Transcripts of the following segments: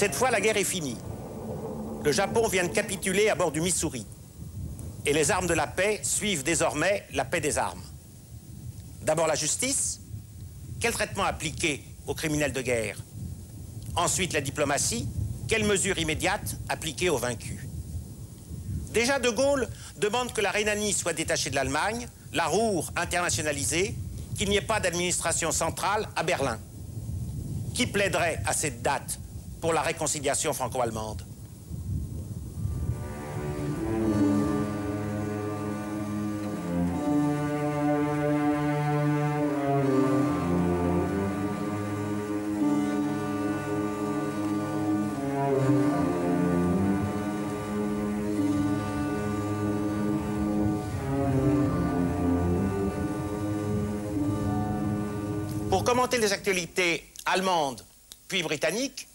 Cette fois, la guerre est finie. Le Japon vient de capituler à bord du Missouri. Et les armes de la paix suivent désormais la paix des armes. D'abord la justice. Quel traitement appliquer aux criminels de guerre? Ensuite la diplomatie. Quelles mesures immédiates appliquer aux vaincus? Déjà De Gaulle demande que la Rhénanie soit détachée de l'Allemagne, la Ruhr internationalisée, qu'il n'y ait pas d'administration centrale à Berlin. Qui plaiderait à cette date pour la réconciliation franco-allemande? Pour commenter les actualités allemandes puis britanniques,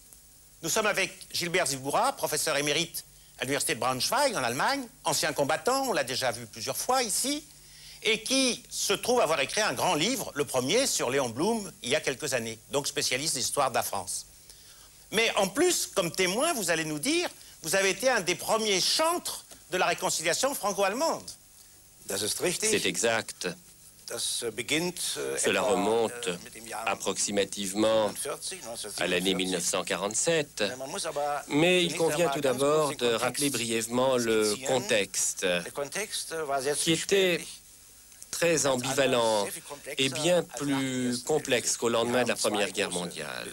nous sommes avec Gilbert Zivboura, professeur émérite à l'université de Braunschweig en Allemagne, ancien combattant, on l'a déjà vu plusieurs fois ici, et qui se trouve avoir écrit un grand livre, le premier sur Léon Blum, il y a quelques années, donc spécialiste d'histoire de la France. Mais en plus, comme témoin, vous allez nous dire, vous avez été un des premiers chantres de la réconciliation franco-allemande. C'est exact. Cela remonte approximativement à l'année 1947, mais il convient tout d'abord de rappeler brièvement le contexte, qui était très ambivalent et bien plus complexe qu'au lendemain de la Première Guerre mondiale.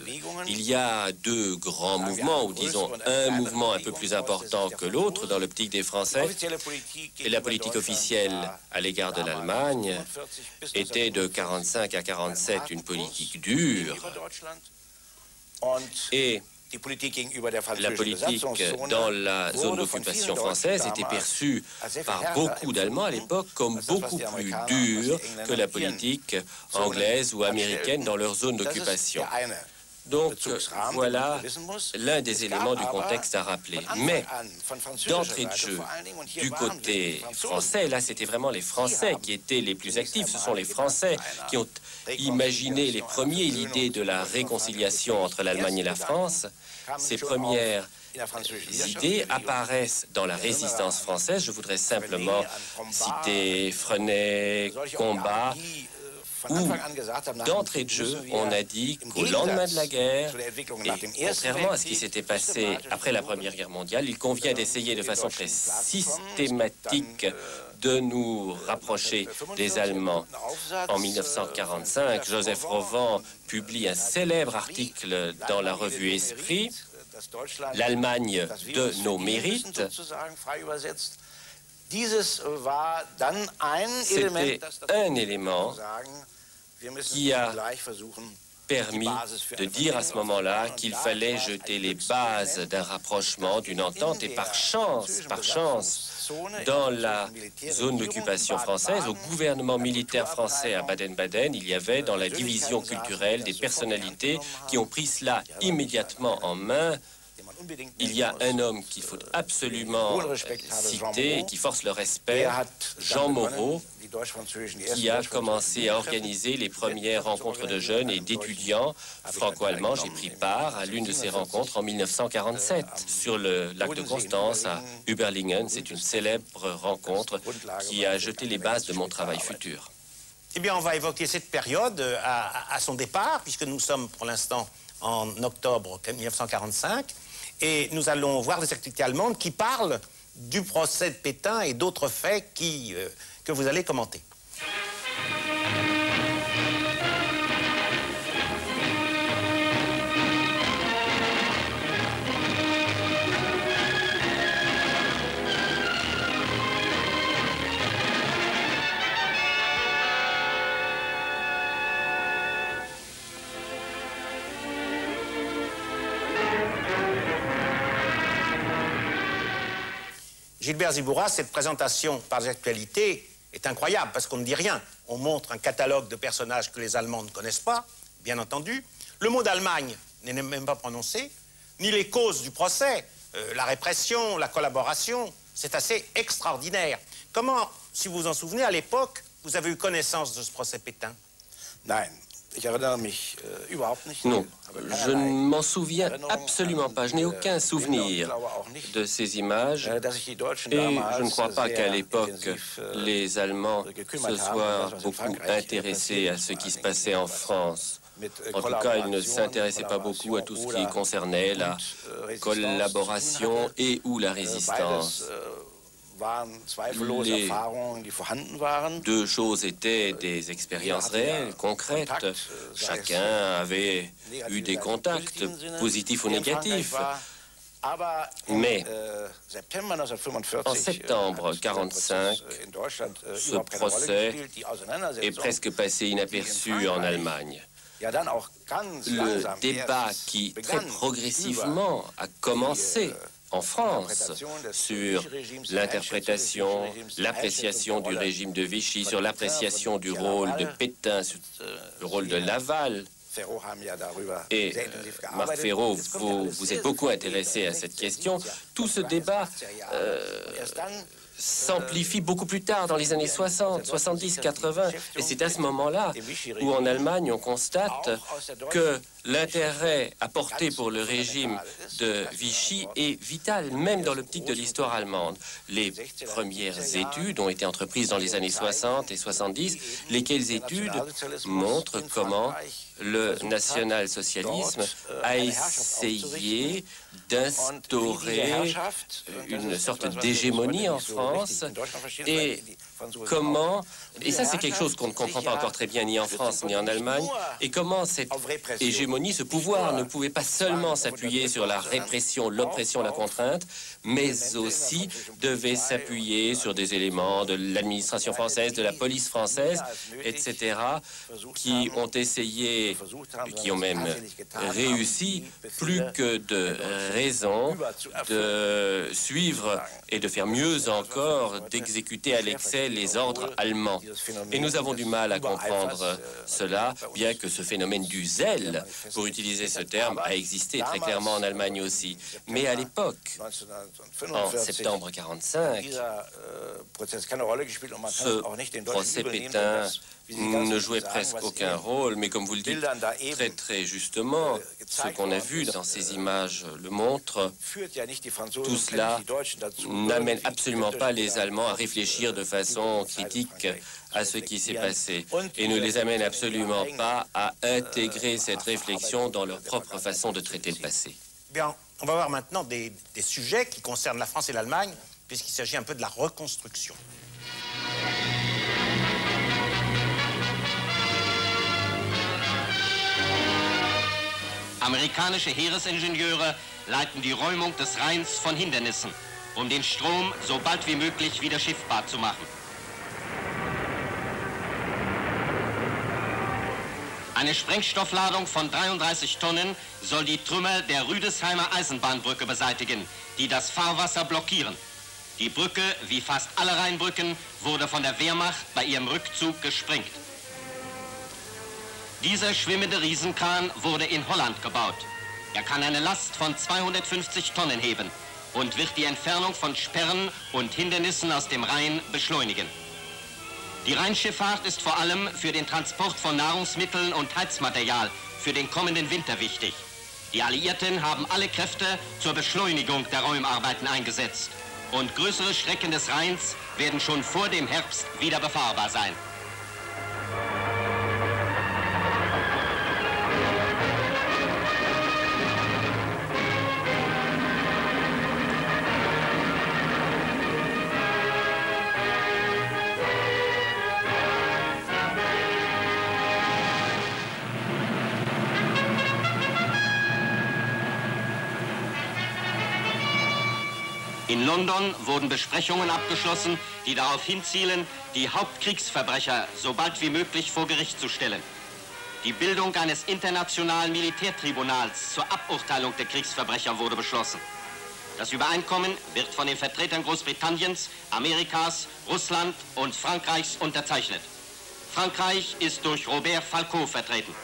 Il y a deux grands mouvements, ou disons un mouvement un peu plus important que l'autre dans l'optique des Français. Et la politique officielle à l'égard de l'Allemagne était de 1945 à 1947 une politique dure. Et la politique dans la zone d'occupation française était perçue par beaucoup d'Allemands à l'époque comme beaucoup plus dure que la politique anglaise ou américaine dans leur zone d'occupation. Donc, voilà l'un des éléments du contexte à rappeler. Mais, d'entrée de jeu, du côté français, là, c'était vraiment les Français qui étaient les plus actifs. Ce sont les Français qui ont imaginé les premiers l'idée de la réconciliation entre l'Allemagne et la France. Ces premières idées apparaissent dans la résistance française. Je voudrais simplement citer Freinet, Combat, où, d'entrée de jeu, on a dit qu'au lendemain de la guerre, et contrairement à ce qui s'était passé après la Première Guerre mondiale, il convient d'essayer de façon très systématique de nous rapprocher des Allemands. En 1945, Joseph Rovan publie un célèbre article dans la revue Esprit, L'Allemagne de nos mérites. C'était un élément qui a permis de dire à ce moment-là qu'il fallait jeter les bases d'un rapprochement, d'une entente, et par chance, dans la zone d'occupation française, au gouvernement militaire français à Baden-Baden, il y avait dans la division culturelle des personnalités qui ont pris cela immédiatement en main. Il y a un homme qu'il faut absolument citer et qui force le respect, Jean Moreau, qui a commencé à organiser les premières rencontres de jeunes et d'étudiants franco-allemands. J'ai pris part à l'une de ces rencontres en 1947 sur le lac de Constance à Überlingen. C'est une célèbre rencontre qui a jeté les bases de mon travail futur. Eh bien, on va évoquer cette période à son départ, puisque nous sommes pour l'instant en octobre 1945. Et nous allons voir des actualités allemandes qui parlent du procès de Pétain et d'autres faits que vous allez commenter. Gilbert Zivboura, cette présentation par les actualités est incroyable parce qu'on ne dit rien. On montre un catalogue de personnages que les Allemands ne connaissent pas, bien entendu. Le mot d'Allemagne n'est même pas prononcé, ni les causes du procès, la répression, la collaboration. C'est assez extraordinaire. Comment, si vous vous en souvenez, à l'époque, vous avez eu connaissance de ce procès Pétain? Non, je ne m'en souviens absolument pas. Je n'ai aucun souvenir de ces images. Et je ne crois pas qu'à l'époque, les Allemands se soient beaucoup intéressés à ce qui se passait en France. En tout cas, ils ne s'intéressaient pas beaucoup à tout ce qui concernait la collaboration et ou la résistance. Les deux choses étaient des expériences réelles, concrètes. Chacun avait eu des contacts, positifs ou négatifs. Mais en septembre 1945, ce procès est presque passé inaperçu en Allemagne. Le débat qui, très progressivement, a commencé en France sur l'interprétation, l'appréciation du régime de Vichy, sur l'appréciation du rôle de Pétain, sur le rôle de Laval. Et Marc Ferraud, vous êtes beaucoup intéressé à cette question. Tout ce débat s'amplifie beaucoup plus tard, dans les années 60, 70, 80. Et c'est à ce moment-là où, en Allemagne, on constate que l'intérêt apporté pour le régime de Vichy est vital, même dans l'optique de l'histoire allemande. Les premières études ont été entreprises dans les années 60 et 70, lesquelles études montrent comment le national-socialisme a essayé d'instaurer une sorte d'hégémonie en France et comment, et ça c'est quelque chose qu'on ne comprend pas encore très bien ni en France ni en Allemagne, et comment cette hégémonie, ce pouvoir ne pouvait pas seulement s'appuyer sur la répression, l'oppression, la contrainte, mais aussi devait s'appuyer sur des éléments de l'administration française, de la police française, etc., qui ont essayé, qui ont même réussi, plus que de raison, de suivre et de faire mieux encore, d'exécuter à l'excès les ordres allemands. Et nous avons du mal à comprendre cela, bien que ce phénomène du zèle, pour utiliser ce terme, a existé très clairement en Allemagne aussi. Mais à l'époque, en septembre 1945, ce procès Pétain ne jouait presque aucun rôle, mais comme vous le dites très justement, ce qu'on a vu dans ces images le montre, tout cela n'amène absolument pas les Allemands à réfléchir de façon critique à ce qui s'est passé et ne les amène absolument pas à intégrer cette réflexion dans leur propre façon de traiter le passé. Bien, on va voir maintenant des sujets qui concernent la France et l'Allemagne, puisqu'il s'agit un peu de la reconstruction. Amerikanische Heeresingenieure leiten die Räumung des Rheins von Hindernissen, den Strom so bald wie möglich wieder schiffbar zu machen. Eine Sprengstoffladung von 33 Tonnen soll die Trümmer der Rüdesheimer Eisenbahnbrücke beseitigen, die das Fahrwasser blockieren. Die Brücke, wie fast alle Rheinbrücken, wurde von der Wehrmacht bei ihrem Rückzug gesprengt. Dieser schwimmende Riesenkran wurde in Holland gebaut. Er kann eine Last von 250 Tonnen heben und wird die Entfernung von Sperren und Hindernissen aus dem Rhein beschleunigen. Die Rheinschifffahrt ist vor allem für den Transport von Nahrungsmitteln und Heizmaterial für den kommenden Winter wichtig. Die Alliierten haben alle Kräfte zur Beschleunigung der Räumarbeiten eingesetzt. Und größere Strecken des Rheins werden schon vor dem Herbst wieder befahrbar sein. In London wurden Besprechungen abgeschlossen, die darauf hinzielen, die Hauptkriegsverbrecher so bald wie möglich vor Gericht zu stellen. Die Bildung eines internationalen Militärtribunals zur Aburteilung der Kriegsverbrecher wurde beschlossen. Das Übereinkommen wird von den Vertretern Großbritanniens, Amerikas, Russland und Frankreichs unterzeichnet. Frankreich ist durch Robert Falcot vertreten.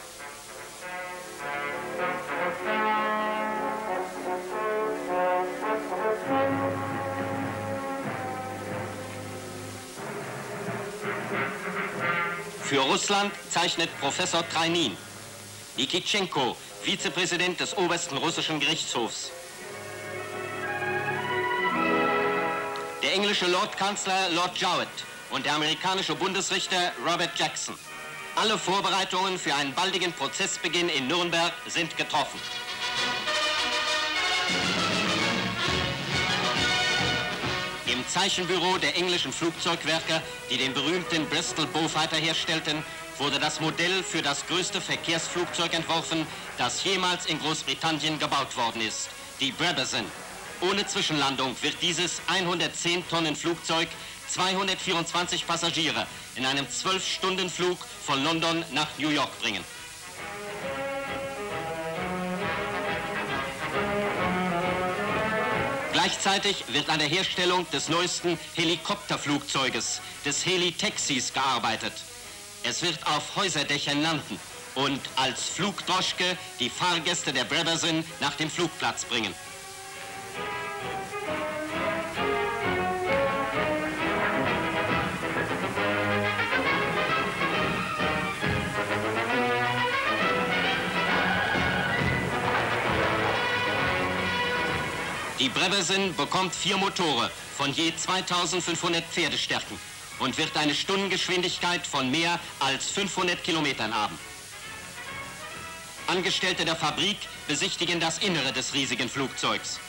Für Russland zeichnet Professor Trainin. Nikitschenko, Vizepräsident des obersten russischen Gerichtshofs. Der englische Lordkanzler Lord Jowett und der amerikanische Bundesrichter Robert Jackson. Alle Vorbereitungen für einen baldigen Prozessbeginn in Nürnberg sind getroffen. Im Zeichenbüro der englischen Flugzeugwerke, die den berühmten Bristol Beaufighter herstellten, wurde das Modell für das größte Verkehrsflugzeug entworfen, das jemals in Großbritannien gebaut worden ist, die Brabazon. Ohne Zwischenlandung wird dieses 110 Tonnen Flugzeug 224 Passagiere in einem 12-Stunden-Flug von London nach New York bringen. Gleichzeitig wird an der Herstellung des neuesten Helikopterflugzeuges, des Heli-Taxis, gearbeitet. Es wird auf Häuserdächern landen und als Flugdroschke die Fahrgäste der Brabazon nach dem Flugplatz bringen. Die Brabazon bekommt 4 Motore von je 2500 Pferdestärken und wird eine Stundengeschwindigkeit von mehr als 500 Kilometern haben. Angestellte der Fabrik besichtigen das Innere des riesigen Flugzeugs.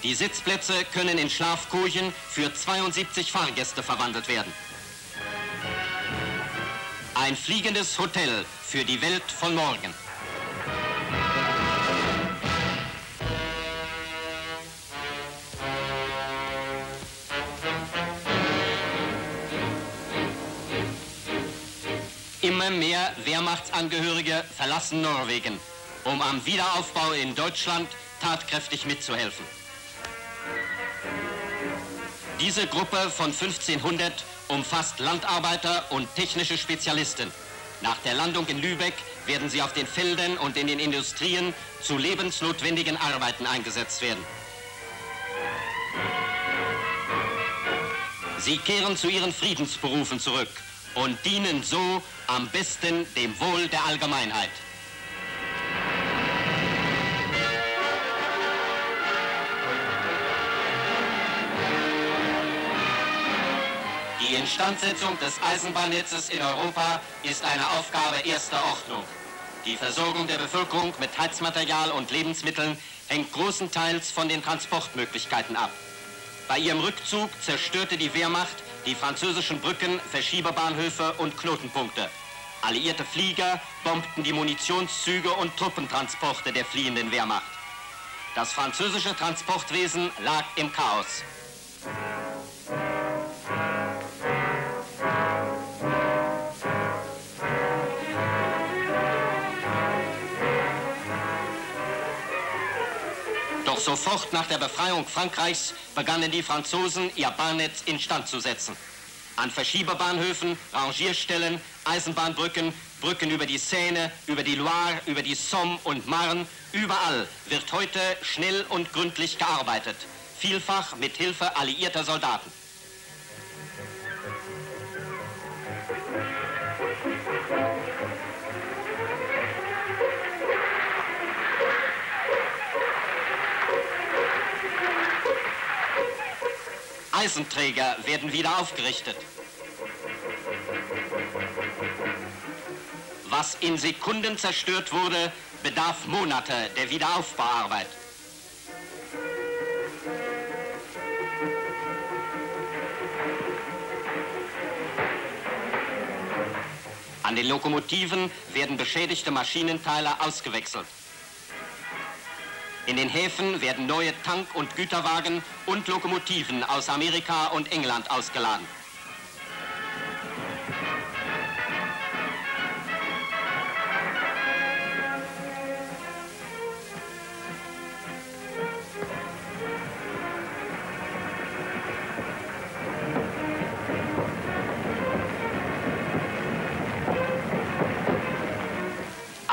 Die Sitzplätze können in Schlafkojen für 72 Fahrgäste verwandelt werden. Ein fliegendes Hotel für die Welt von morgen. Immer mehr Wehrmachtsangehörige verlassen Norwegen, um am Wiederaufbau in Deutschland tatkräftig mitzuhelfen. Diese Gruppe von 1500 umfasst Landarbeiter und technische Spezialisten. Nach der Landung in Lübeck werden sie auf den Feldern und in den Industrien zu lebensnotwendigen Arbeiten eingesetzt werden. Sie kehren zu ihren Friedensberufen zurück und dienen so am besten dem Wohl der Allgemeinheit. Die Instandsetzung des Eisenbahnnetzes in Europa ist eine Aufgabe erster Ordnung. Die Versorgung der Bevölkerung mit Heizmaterial und Lebensmitteln hängt großenteils von den Transportmöglichkeiten ab. Bei ihrem Rückzug zerstörte die Wehrmacht die französischen Brücken, Verschieberbahnhöfe und Knotenpunkte. Alliierte Flieger bombten die Munitionszüge und Truppentransporte der fliehenden Wehrmacht. Das französische Transportwesen lag im Chaos. Doch sofort nach der Befreiung Frankreichs begannen die Franzosen, ihr Bahnnetz instand zu setzen. An Verschieberbahnhöfen, Rangierstellen, Eisenbahnbrücken, Brücken über die Seine, über die Loire, über die Somme und Marne, überall wird heute schnell und gründlich gearbeitet, vielfach mit Hilfe alliierter Soldaten. Eisenträger werden wieder aufgerichtet. Was in Sekunden zerstört wurde, bedarf Monate der Wiederaufbauarbeit. An den Lokomotiven werden beschädigte Maschinenteile ausgewechselt. In den Häfen werden neue Tank- und Güterwagen und Lokomotiven aus Amerika und England ausgeladen.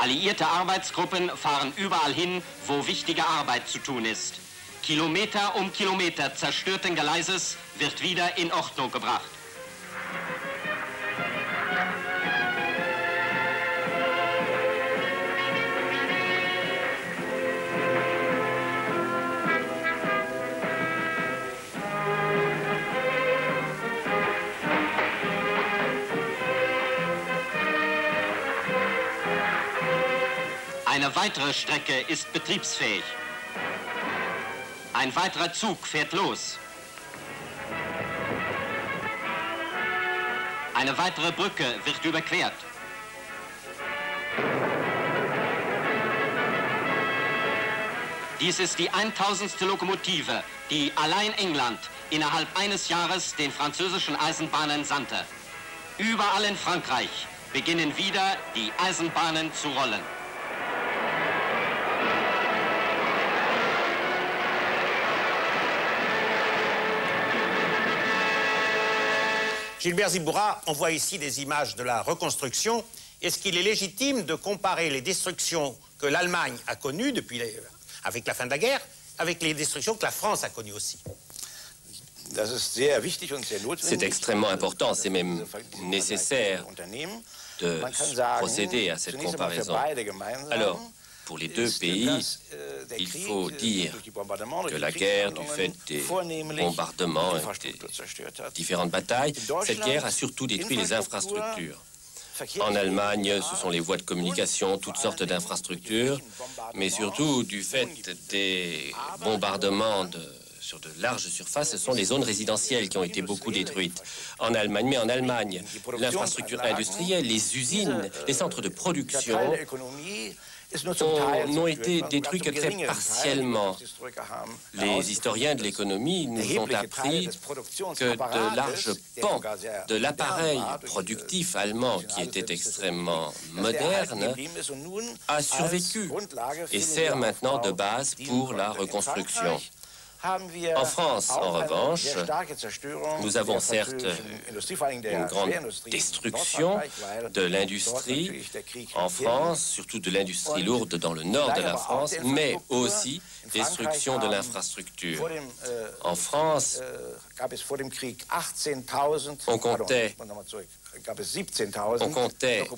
Alliierte Arbeitsgruppen fahren überall hin, wo wichtige Arbeit zu tun ist. Kilometer um Kilometer zerstörten Geleises wird wieder in Ordnung gebracht. Eine weitere Strecke ist betriebsfähig. Ein weiterer Zug fährt los. Eine weitere Brücke wird überquert. Dies ist die 1000. Lokomotive, die allein England innerhalb eines Jahres den französischen Eisenbahnen sandte. Überall in Frankreich beginnen wieder die Eisenbahnen zu rollen. Gilbert Ziboura, on voit ici des images de la reconstruction. Est-ce qu'il est légitime de comparer les destructions que l'Allemagne a connues avec la fin de la guerre avec les destructions que la France a connues aussi? C'est extrêmement important, c'est même nécessaire de procéder à cette comparaison. Alors, pour les deux pays, il faut dire que la guerre, du fait des bombardements et des différentes batailles, cette guerre a surtout détruit les infrastructures. En Allemagne, ce sont les voies de communication, toutes sortes d'infrastructures, mais surtout du fait des bombardements sur de larges surfaces, ce sont les zones résidentielles qui ont été beaucoup détruites en Allemagne. Mais en Allemagne, l'infrastructure industrielle, les usines, les centres de production n'ont été détruits que très partiellement. Les historiens de l'économie nous ont appris que de larges pans de l'appareil productif allemand, qui était extrêmement moderne, a survécu et sert maintenant de base pour la reconstruction. En France, en revanche, nous avons certes une grande destruction de l'industrie en France, surtout de l'industrie lourde dans le nord de la France, mais aussi destruction de l'infrastructure. En France, on comptait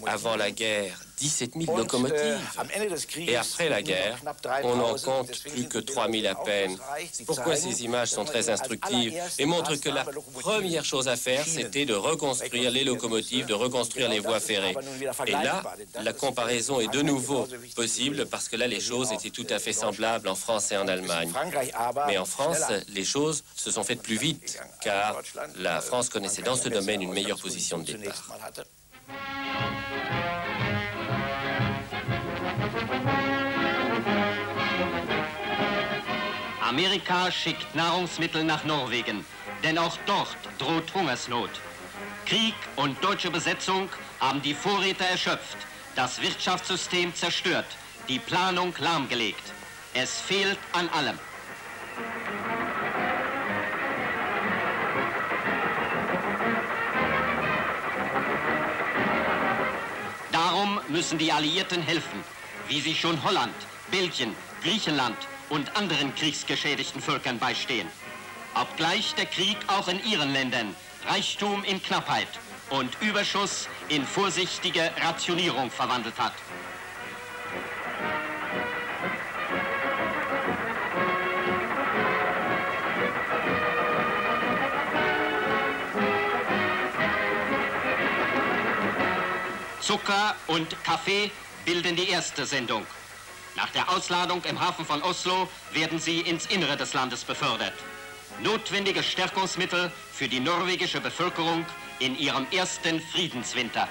avant la guerre 17 000 locomotives. Et après la guerre, on n'en compte plus que 3 000 à peine. Pourquoi ces images sont très instructives et montrent que la première chose à faire, c'était de reconstruire les locomotives, de reconstruire les voies ferrées. Et là, la comparaison est de nouveau possible parce que là, les choses étaient tout à fait semblables en France et en Allemagne. Mais en France, les choses se sont faites plus vite, car la France connaissait dans ce domaine une meilleure position de départ. Amerika schickt Nahrungsmittel nach Norwegen, denn auch dort droht Hungersnot. Krieg und deutsche Besetzung haben die Vorräte erschöpft, das Wirtschaftssystem zerstört, die Planung lahmgelegt. Es fehlt an allem. Darum müssen die Alliierten helfen, wie sie schon Holland, Belgien, Griechenland und anderen kriegsgeschädigten Völkern beistehen. Obgleich der Krieg auch in ihren Ländern Reichtum in Knappheit und Überschuss in vorsichtige Rationierung verwandelt hat. Zucker und Kaffee bilden die erste Sendung. Nach der Ausladung im Hafen von Oslo werden sie ins Innere des Landes befördert. Notwendige Stärkungsmittel für die norwegische Bevölkerung in ihrem ersten Friedenswinter.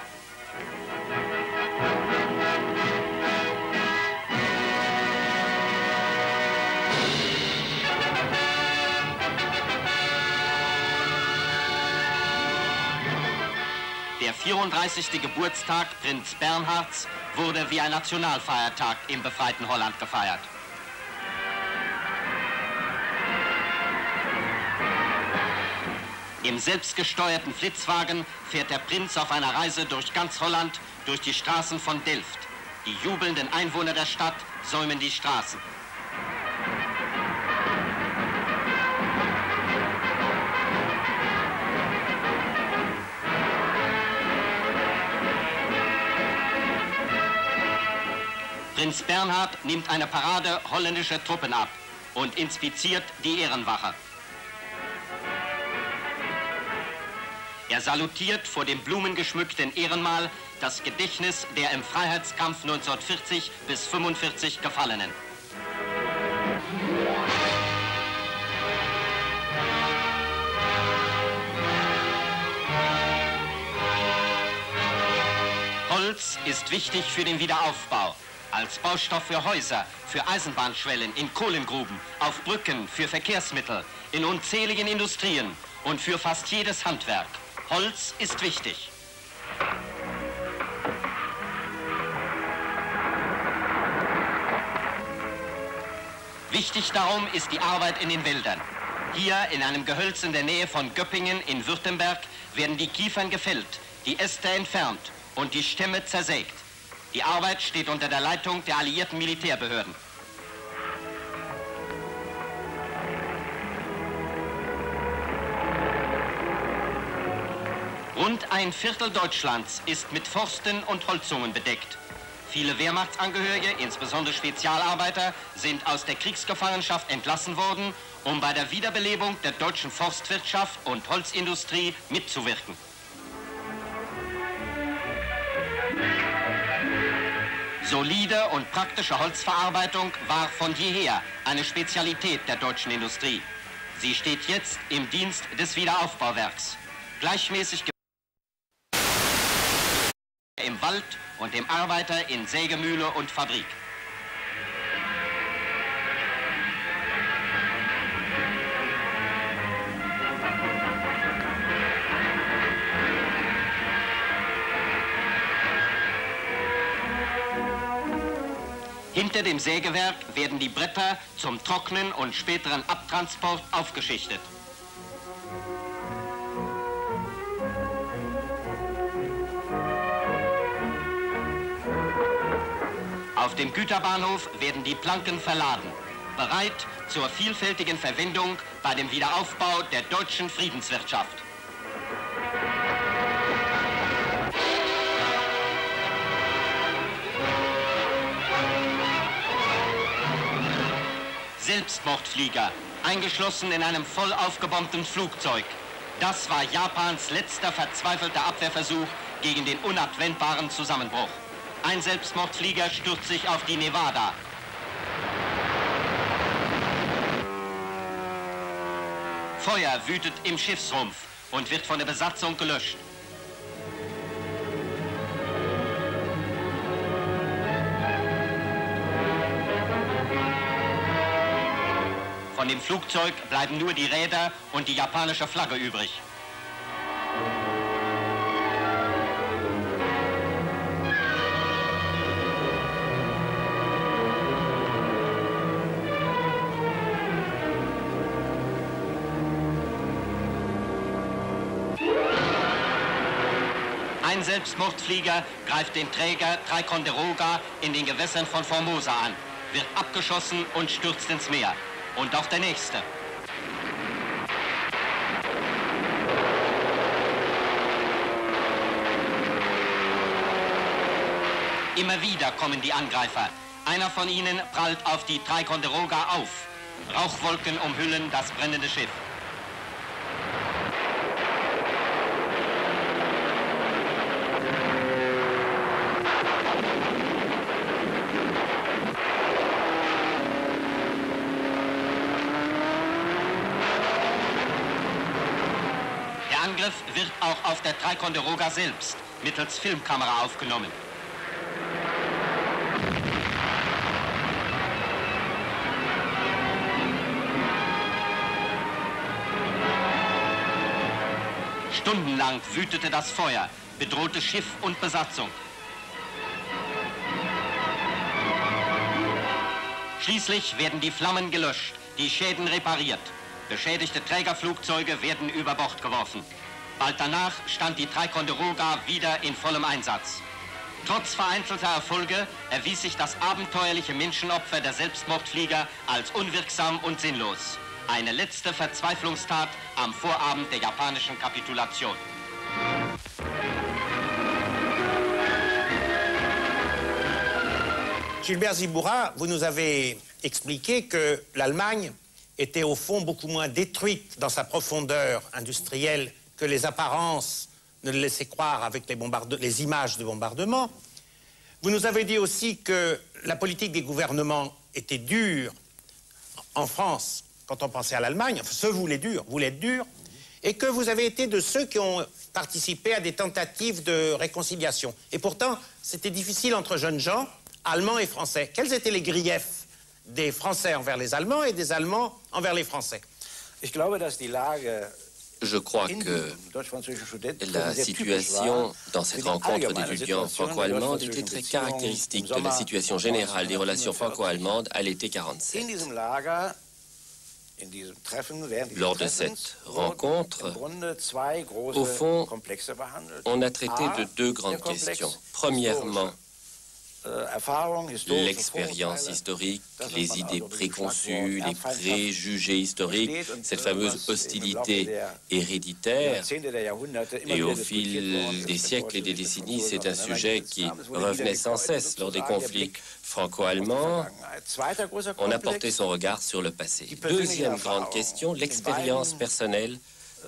Der 34. Geburtstag Prinz Bernhards wurde wie ein Nationalfeiertag im befreiten Holland gefeiert. Im selbstgesteuerten Flitzwagen fährt der Prinz auf einer Reise durch ganz Holland, durch die Straßen von Delft. Die jubelnden Einwohner der Stadt säumen die Straßen. Prinz Bernhard nimmt eine Parade holländischer Truppen ab und inspiziert die Ehrenwache. Er salutiert vor dem blumengeschmückten Ehrenmal das Gedächtnis der im Freiheitskampf 1940 bis 1945 Gefallenen. Holz ist wichtig für den Wiederaufbau. Als Baustoff für Häuser, für Eisenbahnschwellen, in Kohlengruben, auf Brücken, für Verkehrsmittel, in unzähligen Industrien und für fast jedes Handwerk. Holz ist wichtig. Wichtig darum ist die Arbeit in den Wäldern. Hier in einem Gehölz in der Nähe von Göppingen in Württemberg werden die Kiefern gefällt, die Äste entfernt und die Stämme zersägt. Die Arbeit steht unter der Leitung der alliierten Militärbehörden. Rund ein Viertel Deutschlands ist mit Forsten und Holzungen bedeckt. Viele Wehrmachtsangehörige, insbesondere Spezialarbeiter, sind aus der Kriegsgefangenschaft entlassen worden, um bei der Wiederbelebung der deutschen Forstwirtschaft und Holzindustrie mitzuwirken. Solide und praktische Holzverarbeitung war von jeher eine Spezialität der deutschen Industrie. Sie steht jetzt im Dienst des Wiederaufbauwerks. Gleichmäßig im Wald und dem Arbeiter in Sägemühle und Fabrik. Hinter dem Sägewerk werden die Bretter zum Trocknen und späteren Abtransport aufgeschichtet. Auf dem Güterbahnhof werden die Planken verladen, bereit zur vielfältigen Verwendung bei dem Wiederaufbau der deutschen Friedenswirtschaft. Selbstmordflieger, eingeschlossen in einem voll aufgebombten Flugzeug. Das war Japans letzter verzweifelter Abwehrversuch gegen den unabwendbaren Zusammenbruch. Ein Selbstmordflieger stürzt sich auf die Nevada. Feuer wütet im Schiffsrumpf und wird von der Besatzung gelöscht. Von dem Flugzeug bleiben nur die Räder und die japanische Flagge übrig. Ein Selbstmordflieger greift den Träger Ticonderoga in den Gewässern von Formosa an, wird abgeschossen und stürzt ins Meer. Und auch der nächste. Immer wieder kommen die Angreifer. Einer von ihnen prallt auf die Ticonderoga auf. Rauchwolken umhüllen das brennende Schiff. Der Angriff wird auch auf der Ticonderoga selbst mittels Filmkamera aufgenommen. Stundenlang wütete das Feuer, bedrohte Schiff und Besatzung. Schließlich werden die Flammen gelöscht, die Schäden repariert. Beschädigte Trägerflugzeuge werden über Bord geworfen. Bald danach stand die Ticonderoga wieder in vollem Einsatz. Trotz vereinzelter Erfolge erwies sich das abenteuerliche Menschenopfer der Selbstmordflieger als unwirksam und sinnlos. Eine letzte Verzweiflungstat am Vorabend der japanischen Kapitulation. Gilbert Ziboura, vous nous avez expliqué que l'Allemagne était au fond beaucoup moins détruite dans sa profondeur industrielle que les apparences ne le laissaient croire avec les images de bombardement. Vous nous avez dit aussi que la politique des gouvernements était dure en France quand on pensait à l'Allemagne. Enfin, ceux voulaient être durs. Et que vous avez été de ceux qui ont participé à des tentatives de réconciliation. Et pourtant, c'était difficile entre jeunes gens, Allemands et Français. Quels étaient les griefs des Français envers les Allemands et des Allemands envers les Français? Je crois que la situation dans cette rencontre d'étudiants franco-allemandes était très caractéristique de la situation générale des relations franco-allemandes à l'été 1947. Lors de cette rencontre, au fond, on a traité de deux grandes questions. Premièrement, l'expérience historique, les idées préconçues, les préjugés historiques, cette fameuse hostilité héréditaire. Et au fil des siècles et des décennies, c'est un sujet qui revenait sans cesse lors des conflits franco-allemands. On a porté son regard sur le passé. Deuxième grande question, l'expérience personnelle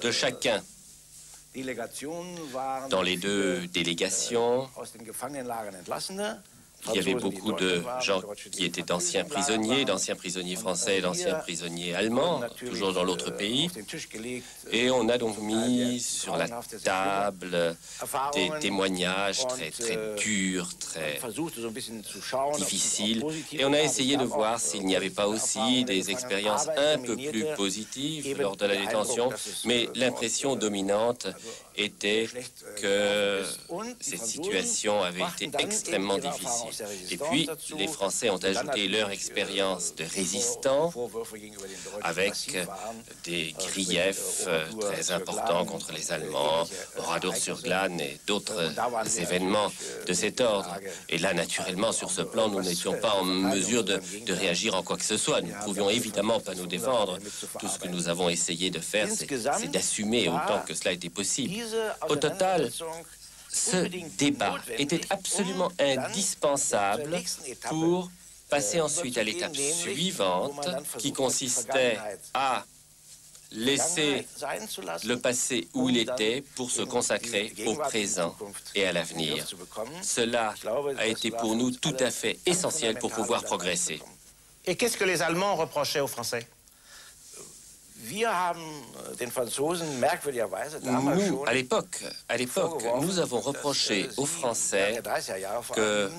de chacun. Dans les deux délégations, il y avait beaucoup de gens qui étaient d'anciens prisonniers français et d'anciens prisonniers allemands, toujours dans l'autre pays. Et on a donc mis sur la table des témoignages très durs, très difficiles. Et on a essayé de voir s'il n'y avait pas aussi des expériences un peu plus positives lors de la détention. Mais l'impression dominante était que cette situation avait été extrêmement difficile. Et puis, les Français ont ajouté leur expérience de résistants avec des griefs très importants contre les Allemands, Oradour-sur-Glane et d'autres événements de cet ordre. Et là, naturellement, sur ce plan, nous n'étions pas en mesure de réagir en quoi que ce soit. Nous ne pouvions évidemment pas nous défendre. Tout ce que nous avons essayé de faire, c'est d'assumer autant que cela était possible. Au total, ce débat était absolument indispensable pour passer ensuite à l'étape suivante, qui consistait à laisser le passé où il était pour se consacrer au présent et à l'avenir. Cela a été pour nous tout à fait essentiel pour pouvoir progresser. Et qu'est-ce que les Allemands reprochaient aux Français? Nous, à l'époque, nous avons reproché aux Français que,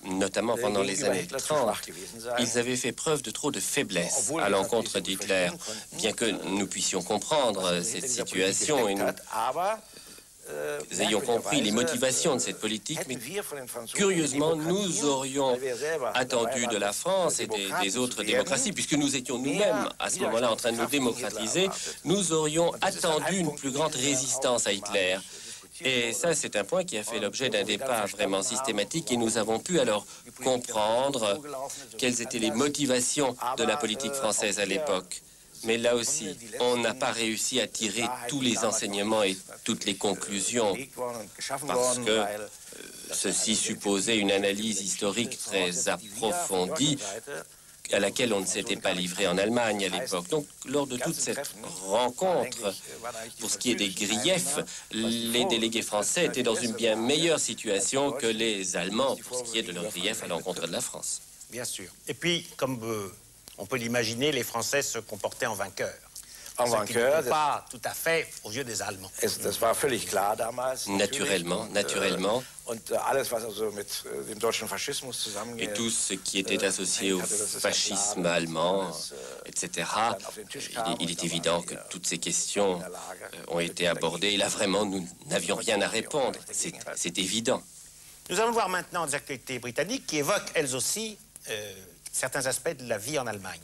notamment pendant les années 30, ils avaient fait preuve de trop de faiblesse à l'encontre d'Hitler. Bien que nous puissions comprendre cette situation et nous ayons compris les motivations de cette politique, mais curieusement, nous aurions attendu de la France et des autres démocraties, puisque nous étions nous-mêmes à ce moment-là en train de nous démocratiser, nous aurions attendu une plus grande résistance à Hitler. Et ça, c'est un point qui a fait l'objet d'un débat vraiment systématique et nous avons pu alors comprendre quelles étaient les motivations de la politique française à l'époque. Mais là aussi, on n'a pas réussi à tirer tous les enseignements et toutes les conclusions parce que ceci supposait une analyse historique très approfondie à laquelle on ne s'était pas livré en Allemagne à l'époque. Donc, lors de toute cette rencontre, pour ce qui est des griefs, les délégués français étaient dans une bien meilleure situation que les Allemands pour ce qui est de leurs griefs à l'encontre de la France. Bien sûr. Et puis, comme on peut l'imaginer, les Français se comportaient en vainqueurs. En vainqueur, pas tout à fait aux yeux des Allemands. Naturellement. Et tout ce qui était associé au fascisme allemand, etc. Il est évident que toutes ces questions ont été abordées. Et là, vraiment, nous n'avions rien à répondre. C'est évident. Nous allons voir maintenant des actualités britanniques qui évoquent, elles aussi, certains aspects de la vie en Allemagne.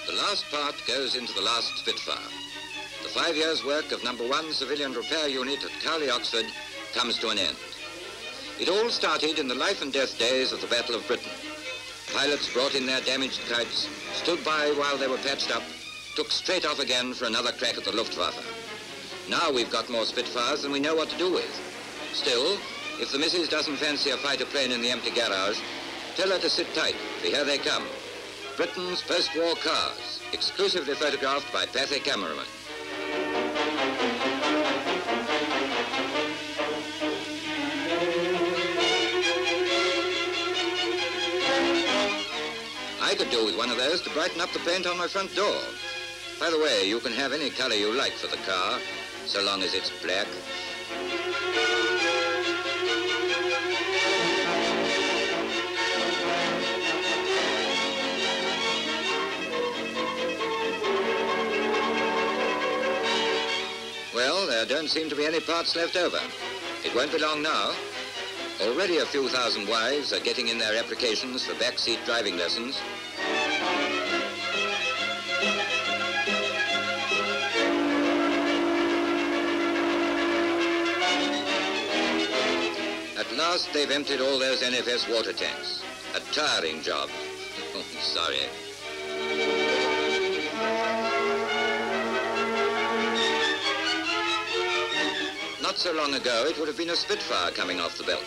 The last part goes into the last Spitfire. The 5 years' work of No. 1 Civilian Repair Unit at Cowley, Oxford, comes to an end. It all started in the life and death days of the Battle of Britain. Pilots brought in their damaged kites, stood by while they were patched up, took straight off again for another crack at the Luftwaffe. Now we've got more Spitfires than we know what to do with. Still, if the missus doesn't fancy a fighter plane in the empty garage, tell her to sit tight, for here they come. Britain's post-war cars, exclusively photographed by Pathé cameramen. I could do with one of those to brighten up the paint on my front door. By the way, you can have any color you like for the car, so long as it's black. Well, there don't seem to be any parts left over. It won't be long now. Already a few thousand wives are getting in their applications for backseat driving lessons. At last, they've emptied all those NFS water tanks. A tiring job. Oh, sorry. Not so long ago, it would have been a Spitfire coming off the belt.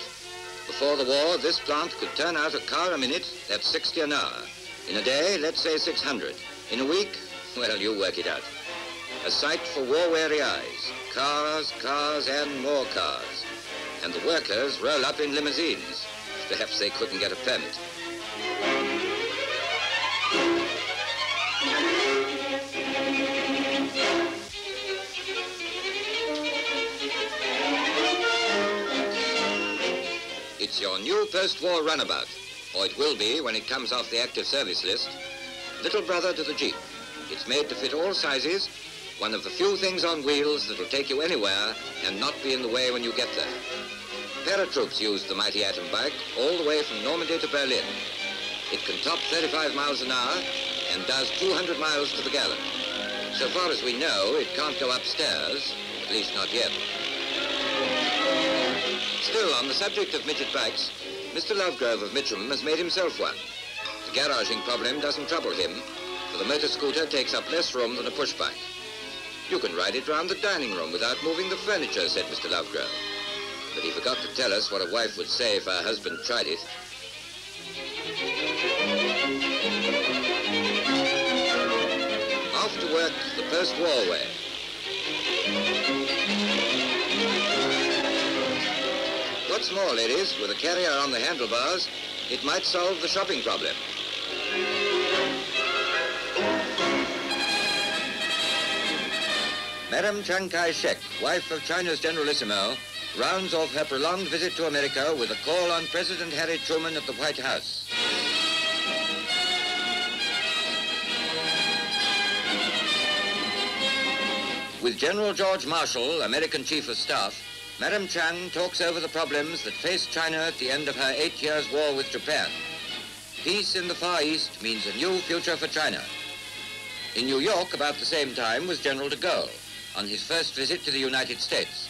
Before the war, this plant could turn out a car a minute, that's 60 an hour. In a day, let's say 600. In a week, well, you work it out. A sight for war-weary eyes. Cars, cars, and more cars. And the workers roll up in limousines. Perhaps they couldn't get a permit. It's your new post-war runabout, or it will be when it comes off the active service list. Little brother to the Jeep. It's made to fit all sizes, one of the few things on wheels that'll take you anywhere and not be in the way when you get there. Paratroops used the mighty Atom bike all the way from Normandy to Berlin. It can top 35 miles an hour and does 200 miles to the gallon. So far as we know, it can't go upstairs, at least not yet. Still, on the subject of midget bikes, Mr. Lovegrove of Mitcham has made himself one. The garaging problem doesn't trouble him, for the motor scooter takes up less room than a push bike. You can ride it round the dining room without moving the furniture, said Mr. Lovegrove. But he forgot to tell us what a wife would say if her husband tried it. Off to work the post-war way. What's more, ladies, with a carrier on the handlebars, it might solve the shopping problem. Madame Chiang Kai-shek, wife of China's Generalissimo, rounds off her prolonged visit to America with a call on President Harry Truman at the White House. With General George Marshall, American Chief of Staff, Madame Chiang talks over the problems that face China at the end of her 8 years' war with Japan. Peace in the Far East means a new future for China. In New York, about the same time, was General de Gaulle on his first visit to the United States.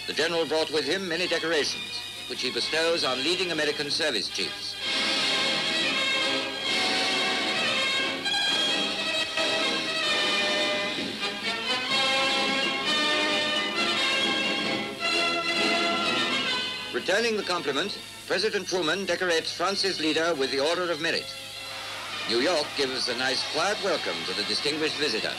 The general brought with him many decorations, which he bestows on leading American service chiefs. Returning the compliment, President Truman decorates France's leader with the Order of Merit. New York gives a nice quiet welcome to the distinguished visitor.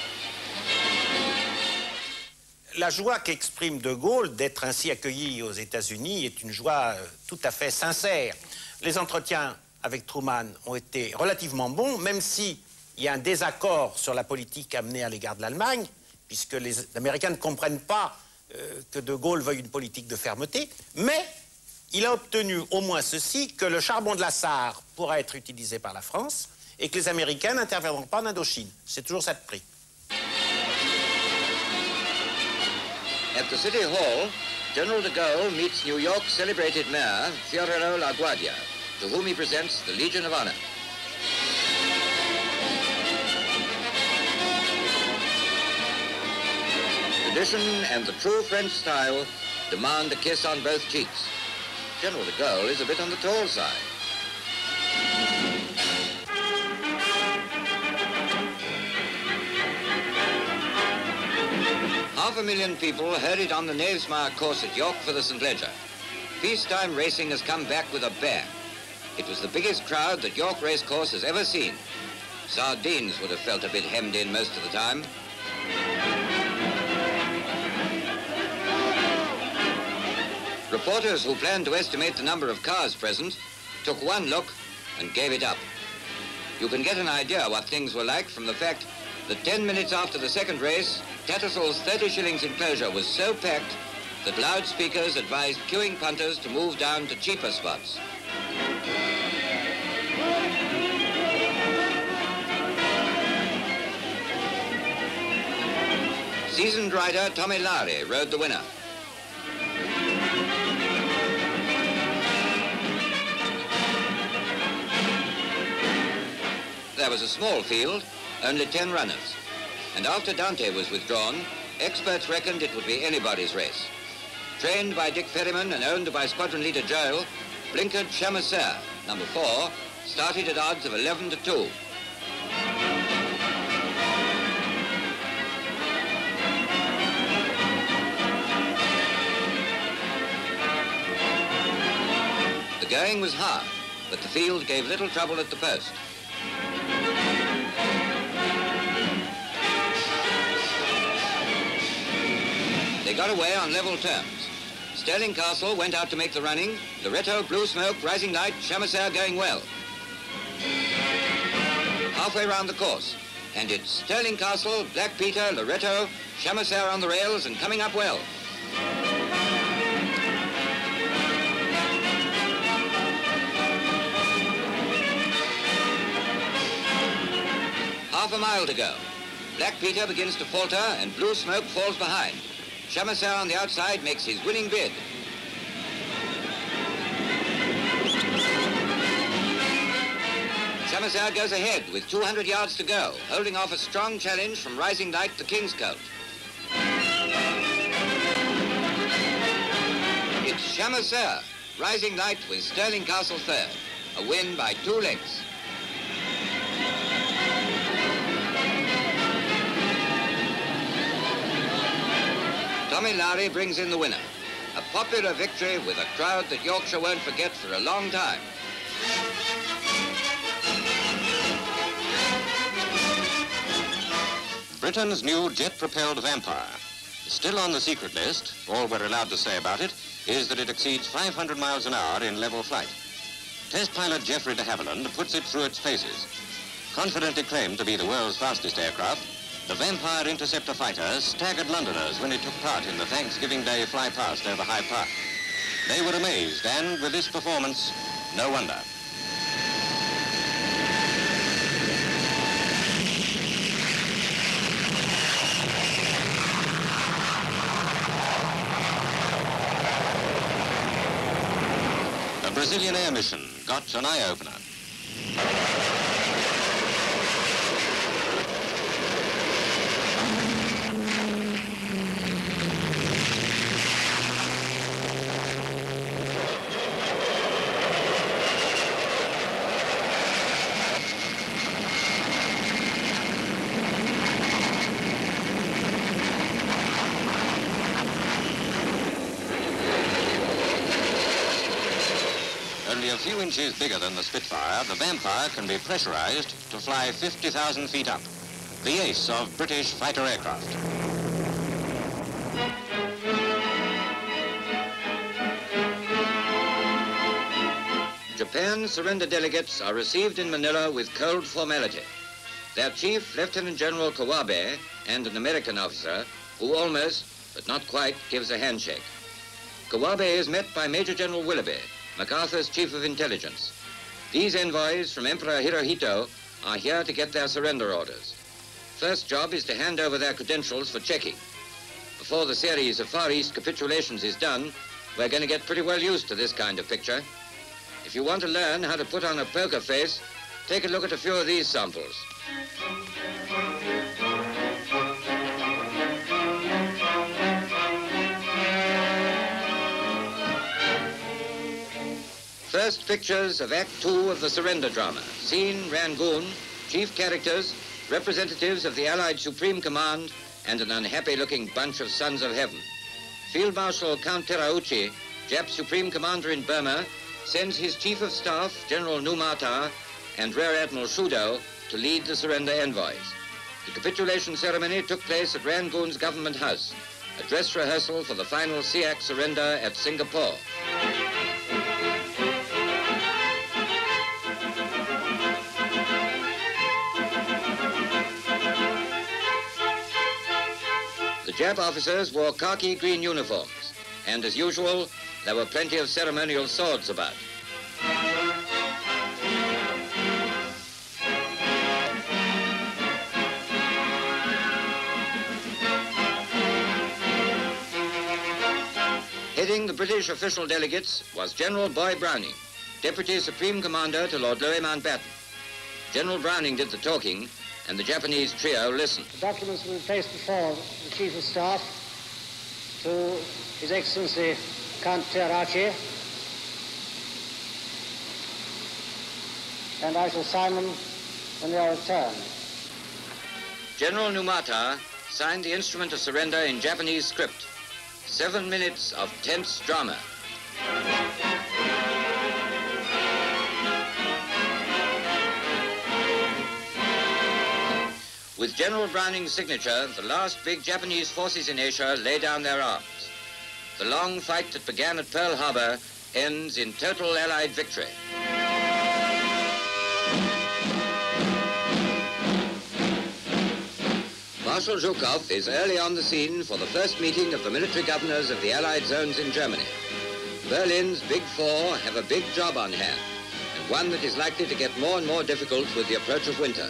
La joie qu'exprime de Gaulle d'être ainsi accueilli aux États-Unis est une joie tout à fait sincère. Les entretiens avec Truman ont été relativement bons, même s'il y a un désaccord sur la politique amenée à l'égard de l'Allemagne, puisque les Américains ne comprennent pas que de Gaulle veuille une politique de fermeté, mais il a obtenu au moins ceci, que le charbon de la Sarre pourra être utilisé par la France et que les Américains n'interviendront pas en Indochine. C'est toujours ça de prix. At the City Hall, General de Gaulle meets New York's celebrated mayor, Fiorello LaGuardia, to whom he presents the Legion of Honor. Tradition and the true French style demand a kiss on both cheeks. General de Gaulle is a bit on the tall side. Half 500,000 people hurried on the Knavesmire course at York for the St. Leger. Peacetime racing has come back with a bang. It was the biggest crowd that York Racecourse has ever seen. Sardines would have felt a bit hemmed in most of the time. Reporters who planned to estimate the number of cars present took one look and gave it up. You can get an idea what things were like from the fact that 10 minutes after the second race, Tattersall's 30 shillings enclosure was so packed that loudspeakers advised queuing punters to move down to cheaper spots. Seasoned rider Tommy Lowry rode the winner. There was a small field, only 10 runners. And after Dante was withdrawn, experts reckoned it would be anybody's race. Trained by Dick Ferryman and owned by squadron leader Joel, blinkered Chamoiseur, number 4, started at odds of 11 to 2. The going was hard, but the field gave little trouble at the post. They got away on level terms. Stirling Castle went out to make the running. Loretto, Blue Smoke, Rising Light, Chamoiseur going well. Halfway round the course. And it's Stirling Castle, Black Peter, Loretto, Chamoiseur on the rails and coming up well. Half a mile to go. Black Peter begins to falter and Blue Smoke falls behind. Chamoiseur on the outside makes his winning bid. Chamoiseur goes ahead with 200 yards to go, holding off a strong challenge from Rising Light, the King's Colt. It's Chamoiseur, Rising Light with Stirling Castle third. A win by 2 lengths. Tommy Lowry brings in the winner. A popular victory with a crowd that Yorkshire won't forget for a long time. Britain's new jet-propelled Vampire. Still on the secret list, all we're allowed to say about it is that it exceeds 500 miles an hour in level flight. Test pilot Geoffrey de Havilland puts it through its paces. Confidently claimed to be the world's fastest aircraft, the Vampire interceptor fighter staggered Londoners when it took part in the Thanksgiving Day fly-past over Hyde Park. They were amazed, and with this performance, no wonder. A Brazilian air mission got an eye-opener. Only a few inches bigger than the Spitfire, the Vampire can be pressurized to fly 50,000 feet up. The ace of British fighter aircraft. Japan's surrender delegates are received in Manila with cold formality. Their chief, Lieutenant General Kawabe, and an American officer who almost, but not quite, gives a handshake. Kawabe is met by Major General Willoughby, MacArthur's chief of intelligence. These envoys from Emperor Hirohito are here to get their surrender orders. First job is to hand over their credentials for checking. Before the series of Far East capitulations is done, we're going to get pretty well used to this kind of picture. If you want to learn how to put on a poker face, take a look at a few of these samples. First pictures of Act 2 of the surrender drama. Scene, Rangoon, chief characters, representatives of the Allied Supreme Command, and an unhappy-looking bunch of sons of heaven. Field Marshal Count Terauchi, Jap Supreme Commander in Burma, sends his Chief of Staff, General Numata, and Rear Admiral Shudo to lead the surrender envoys. The capitulation ceremony took place at Rangoon's Government House, a dress rehearsal for the final SEAC surrender at Singapore. The Jap officers wore khaki green uniforms, and as usual, there were plenty of ceremonial swords about. Heading the British official delegates was General Boy Browning, Deputy Supreme Commander to Lord Louis Mountbatten. General Browning did the talking, and the Japanese trio listened. The documents will be placed before the Chief of Staff to His Excellency Count Terauchi, and I shall sign them when they are returned. General Numata signed the instrument of surrender in Japanese script. 7 minutes of tense drama. With General Browning's signature, the last big Japanese forces in Asia lay down their arms. The long fight that began at Pearl Harbor ends in total Allied victory. Marshal Zhukov is early on the scene for the first meeting of the military governors of the Allied zones in Germany. Berlin's Big Four have a big job on hand, and one that is likely to get more and more difficult with the approach of winter.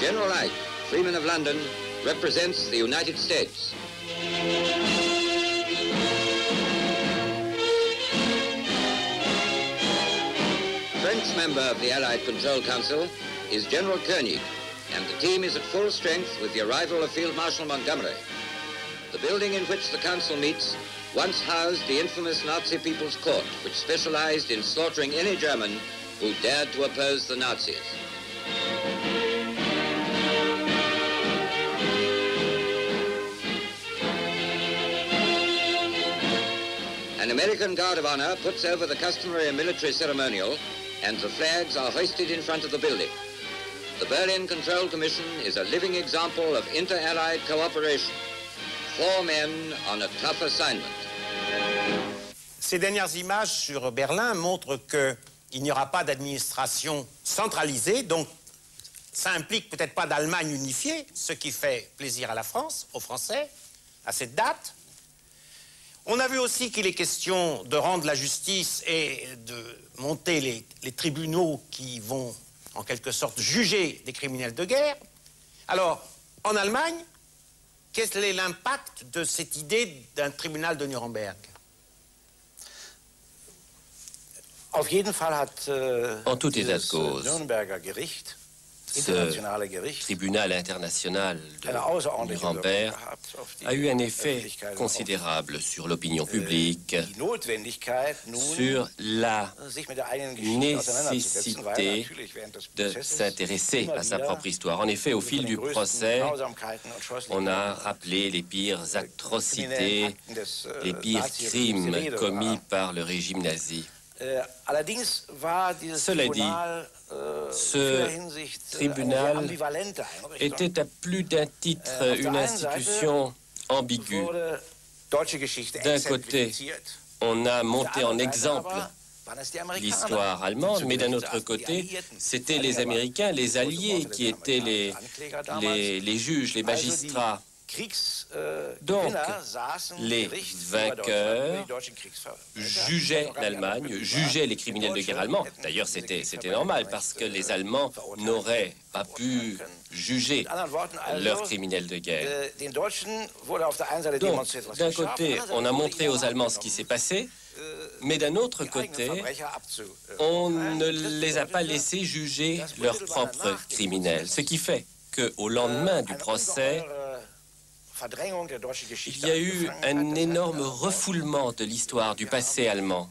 General Ike, Freeman of London, represents the United States. French member of the Allied Control Council is General Koenig, and the team is at full strength with the arrival of Field Marshal Montgomery. The building in which the council meets once housed the infamous Nazi People's Court, which specialized in slaughtering any German who dared to oppose the Nazis. An American Guard of Honor puts over the customary military ceremonial, and the flags are hoisted in front of the building. The Berlin Control Commission is a living example of inter-allied cooperation. 4 men on a tough assignment. Ces dernières images sur Berlin montrent qu'il n'y aura pas d'administration centralisée, donc ça implique peut-être pas d'Allemagne unifiée, ce qui fait plaisir à la France, aux Français, à cette date. On a vu aussi qu'il est question de rendre la justice et de monter les tribunaux qui vont, en quelque sorte, juger des criminels de guerre. Alors, en Allemagne, quel est l'impact de cette idée d'un tribunal de Nuremberg? En tout état de cause, ce tribunal international de Nuremberg a eu un effet considérable sur l'opinion publique, sur la nécessité de s'intéresser à sa propre histoire. En effet, au fil du procès, on a rappelé les pires atrocités, les pires crimes commis par le régime nazi. Cela dit, ce tribunal était à plus d'un titre une institution ambiguë. D'un côté, on a monté en exemple l'histoire allemande, mais d'un autre côté, c'était les Américains, les Alliés, qui étaient les juges, les magistrats. Donc, les vainqueurs jugeaient l'Allemagne, jugeaient les criminels de guerre allemands. D'ailleurs, c'était normal, parce que les Allemands n'auraient pas pu juger leurs criminels de guerre. Donc, d'un côté, on a montré aux Allemands ce qui s'est passé, mais d'un autre côté, on ne les a pas laissés juger leurs propres criminels. Ce qui fait qu'au lendemain du procès, il y a eu un énorme refoulement de l'histoire du passé allemand.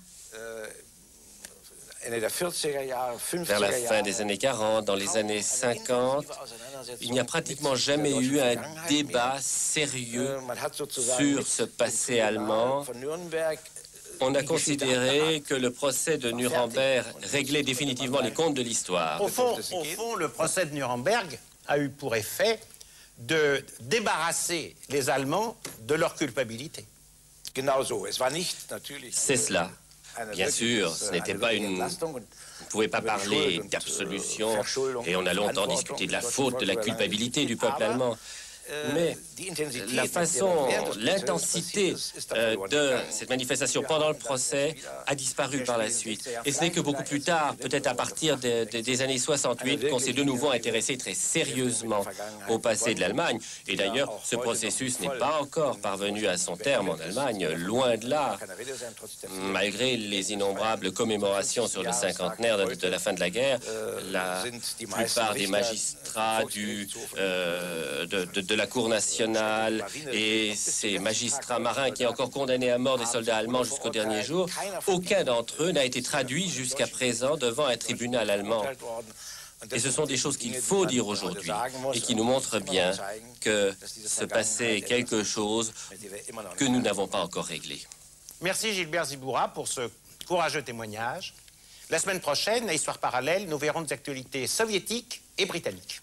vers la fin des années 40, dans les années 50, il n'y a pratiquement jamais eu un débat sérieux sur ce passé allemand. On a considéré que le procès de Nuremberg réglait définitivement les comptes de l'histoire. Au fond, le procès de Nuremberg a eu pour effet de débarrasser les Allemands de leur culpabilité. C'est cela. Bien sûr, ce n'était pas une... On ne pouvait pas parler d'absolution et on a longtemps discuté de la faute, de la culpabilité du peuple allemand. Mais la façon, l'intensité de cette manifestation pendant le procès a disparu par la suite. Et ce n'est que beaucoup plus tard, peut-être à partir des années 68, qu'on s'est de nouveau intéressé très sérieusement au passé de l'Allemagne. Et d'ailleurs, ce processus n'est pas encore parvenu à son terme en Allemagne, loin de là. Malgré les innombrables commémorations sur le cinquantenaire de la fin de la guerre, la plupart des magistrats de la Cour nationale et ces magistrats marins qui ont encore condamné à mort des soldats allemands jusqu'au dernier jour, aucun d'entre eux n'a été traduit jusqu'à présent devant un tribunal allemand. Et ce sont des choses qu'il faut dire aujourd'hui et qui nous montrent bien que se passait quelque chose que nous n'avons pas encore réglé. Merci Gilbert Ziboura pour ce courageux témoignage. La semaine prochaine, à Histoire parallèle, nous verrons des actualités soviétiques et britanniques.